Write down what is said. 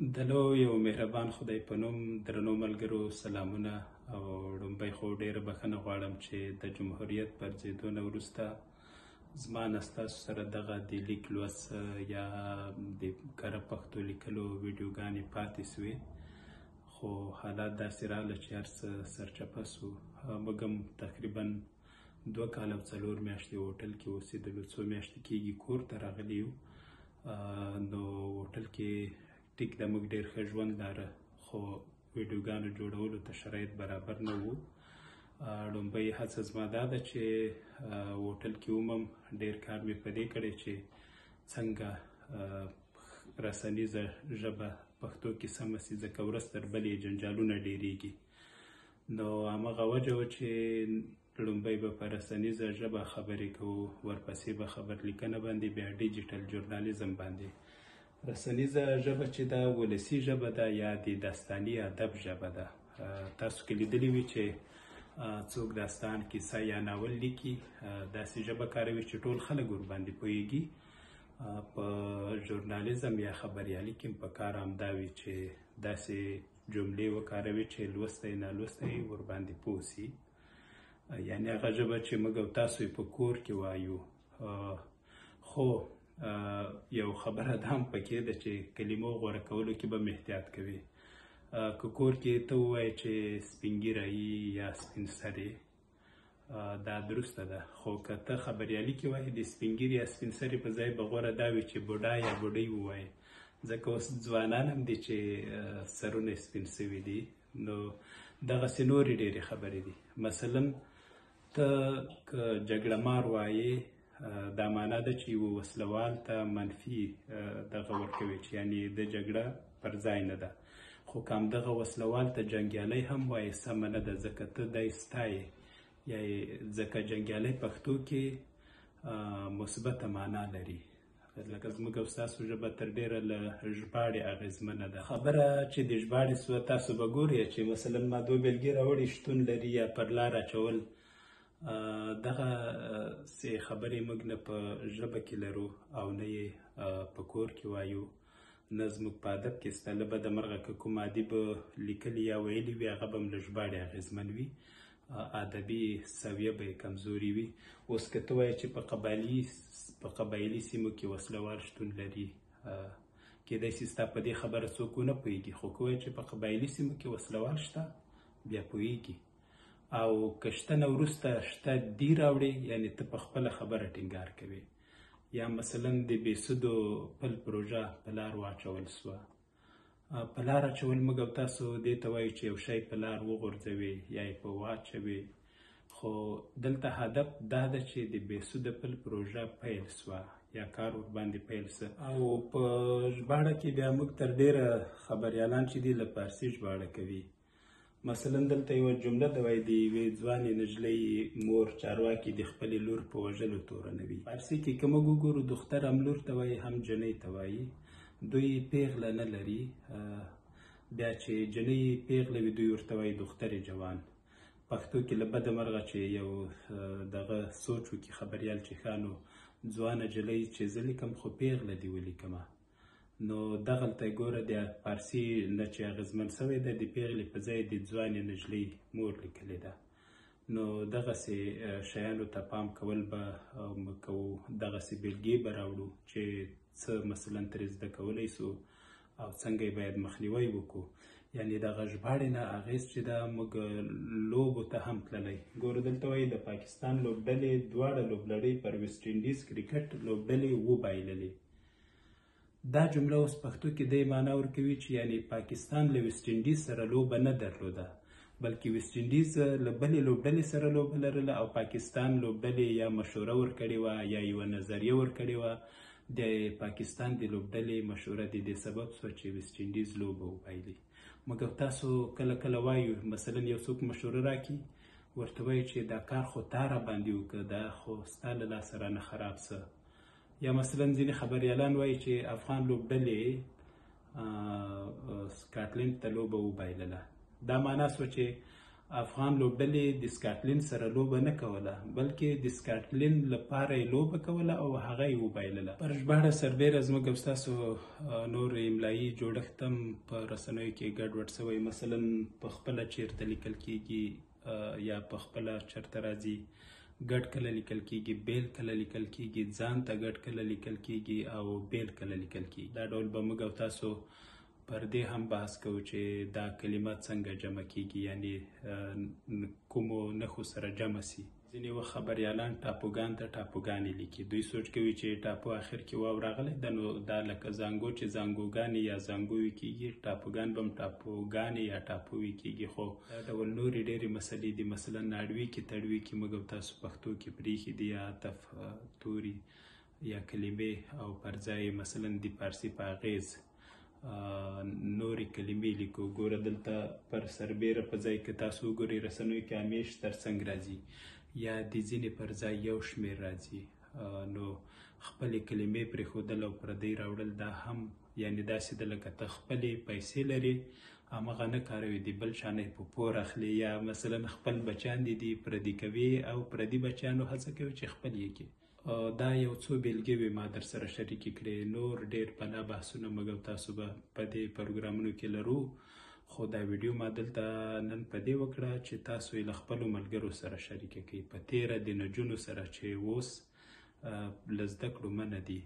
د لوی او مهربان خدای په نوم درنو ملګرو سلامونه. او لومړی خو ډیره بخښنه غواړم چې د جمهوریت پرځېدو نه وروسته زما نه ستاسو سره دغه د لیک لوست یا د کره پښتو لیکلو ویډیوګانې پاتې سوې، خو حالات داسې راغله چې هر څه سرچپه سو. موږ هم تقریبا 2 کاله او 4 میاشتې هوټل کې اوسېدلو، 2 میاشتې کېږي کور ته راغلي یو. نو هوټل کې ټیک د موږ ډېر ښه ژوند لاره، خو ویډیوګانو جوړولو ته شرایط برابر نه وو. لومړی هڅه زما دا ده چې هوټل کې ومم، ډېر کار مې په دې کړی چې څنګه رسنیزه ژبه پښتو کې سمه سي، ځکه ورځ تر بلې جنجالونه ډېرېږي. نو همغه وجه وه چې لومړی به په رسنیزه ژبه خبرې کوو، ورپسې به خبرلیکنه باندې، بیا ډیجیټل ژورنالیزم باندې. رسنیزه ژبه چې ده ولسي ژبه ده یا د داستاني ادب ژبه ده. تاسو کې لیدلي وي چې څوک داستان، کیسه یا ناول لیکي، داسې ژبه کاروي چې ټول خلک ورباندې پوهېږي. په ژورنالیزم یا خبریالي کې په کار همدا وي چې داسې جملې وکاروي چې لوستی نالوستی ورباندې پوه سي، یعنې هغه ژبه چې موږ او تاسو یې په کور کې وایو. خو یو خبره دا هم پکې ده چې کلمو غوره کولو کې به م احتیاط کوي. که کور کې ته ووایې چې سپین ږیری یا سپین سرې، دا درسته ده، خو که ته خبریالي کې وایې د سپین ږیري یا سپین سرې په ځای به غوره دا وي چې بوډا یا بوډۍ ووایې، ځکه اوس ځوانان هم دي چې سرونه سپین سوي دي. نو دغسې نورې ډېرې خبرې دي. مثلا ته که جګړه مار وایې، دا معنا ده چې یو وسلوال ته منفي دغه ورکوي، چې یعنې د جګړه پر ځای نه ده. خو که همدغه وسلوال ته جنګیالی هم وایې، سمه نه ده، ځکه ته دی ستایې، یا ځکه جنګیالی پښتو کې مثبته معنا لري. لکه زموږ او ستاسو ژبه تر ډېره له ژباړې اغېزمنه ده. خبره چې د ژباړې سوه، تاسو به ګورئ چې مثلا ما 2 بېلګې راوړي شتون لري یا پر لار اچول. دغه سې خبرې موږ نه په ژبه کې لرو او نه یې په کور کې وایو، نه زموږ په ادب کې سته. له بده مرغه که کوم ادیب لیکلي یا ویلي وي، هغه به هم له ژباړې اغېزمن وي، ادبي سویه به یې کمزوري وي. اوس که ته وایې چې په قبایلي سیمو کې وسلوال شتون لري، کیدای سي ستا په دې خبره څوک ونه پوهېږي، خو که وایې چې په قبایلي سیمو کې وسلوال شته، بیا پوهېږي. او که شته نه وروسته شته دي راوړې، یعنې ته په خپله خبره ټینګار کوې. یا مثلا د بېسودو پل پروژه په لار واچول سوه. په لار اچول موږ او تاسو دې ته وایو چې یو شی په لار وغورځوې یا یې په واچوې، خو دلته هدف دا ده چې د بېسوده پل پروژه پیل سوه یا کار ورباندې پیل سه. او په ژباړه کې بیا موږ تر ډېره خبریالان چې دي له فارسي ژباړه کوي. مثلا دلته یوه جمله ده، وایي د یوې ځوانې نجلۍ مور چارواکي د خپلې لور په وژلو تورنوي. فارسي کې که موږ وګورو، دختر هم لور ته وایي، هم جنۍ ته وایي. دوی پیغله نه لري. بیا چې جنۍ پیغله وي، دوی ورته وایي دختر جوان. پښتو کې له بده مرغه چې یو دغه سوچ وکړي خبریال چې ښه نو ځوانه جلۍ چې زه لیکم، خو پیغله دې ولیکمه. نو دغلته ګوره د فارسي نه چې اغېزمن سوی ده، د پیغلې په ځای د ځوانې نجلۍ مور لیکلې ده. نو دغسې شیانو ته پام کول به موږ کوو. دغسې بېلګې به راوړو چې څه مثلا ترې زده کولی سو او څنګه یې باید مخنیوی وکړو. یعنې دغه ژباړې نه اغېز چې ده، موږ لوبو ته هم تللی. ګوره دلته وایي د پاکستان لوبډلې دواړه لوبلړۍ پر ویسټ انډیز کرکټ لوبډلې وبایللې. دا جمله اوس پښتو کې دې معنا ورکوي چې یعنې پاکستان له ویسټ انډیز سره لوبه نه درلوده، بلکې ویسټ انډیز له بلې لوبډلې سره لوبه لرله، او پاکستان لوبډلې یا مشوره ورکړې وه یا یوه نظریه ورکړې وه. د پاکستان د لوبډلې مشوره د دې سبب سوه چې ویسټ انډیز لوبه وبایلي. موږ او تاسو کله کله وایو، مثلا یو څوک مشوره راکړي، ورته وایي چې دا کار خو تا راباندې وکړه، دا خو ستا له لاسه رانه خراب څه. یا مثلا ځینې خبریالان وایي چې افغان لوبډلې سکاټلند ته لوبه وبایلله. دا معنا سوه چې افغان لوبډلې د سکاټلند سره لوبه نه کوله، بلکې د سکاټلند لپاره یې لوبه کوله او هغه یې وبایلله. پر ژباړه سربیره زموږ او ستاسو نور املایي جوړښت هم په رسنیو کې ګډوډ شوی. مثلا په خپله چیرته لیکل کیږي یا په خپله چیرته راځي، ګډ کله لیکل کیږي، بیل کله لیکل کیږي، ځان ته ګډ کله لیکل کیږي او بیل کله لیکل کیږي. دا ډول به موږ او تاسو پر دې هم بحث کوو چې دا کلمه څنګه جمع کیږي، یعنی کومو نښو سره جمع سي. ځینې وخت خبریالان ټاپوګان ته ټاپوګانې لیکي، دوی سوچ کوي چې ټاپو آخر کې واو راغلی ده، نو دا لکه زانګو چې زانګوګانې یا زانګووي کیږي، ټاپوګان به هم ټاپوګانې یا ټاپووي کیږي. خو دا ډول نورې ډېرې مسلې دي، مثلا اړوي کې تړوي کې موږ او تاسو پښتو کې پرېښي دي، یا عطف توري یا کلمې، او پر ځای مثلا د فارسي په اغیز نورې کلمې لیکو. ګوره دلته پر سربیره په ځای کې تاسو وګورئ رسنیو کې همیش ترڅنګ راځي یا د ځینې پر ځای یو شمېر راځي. نو خپلې کلمې پرېښودل او پردۍ راوړل دا هم یعنی داسې ده لکه ته خپلې پیسې لرې همغه نه کاروي، د بل چا نه یې په پور اخلي، یا مثلا خپل بچیان دي پردي کوي او پردي بچیانو هڅه کوي چې خپل یې کړي. دا یو څو بیلګې ما در سره شریکې کړې. نور ډېر بلا بحثونه موږ او تاسو به په دې پروګرامونو کې لرو، خو دا ویډیو ما دلته نن په دې وکړه چې تاسو یې له خپلو ملګرو سره شریکه کړئ. په تیره د نجونو سره چې اوس له زده کړو منع دي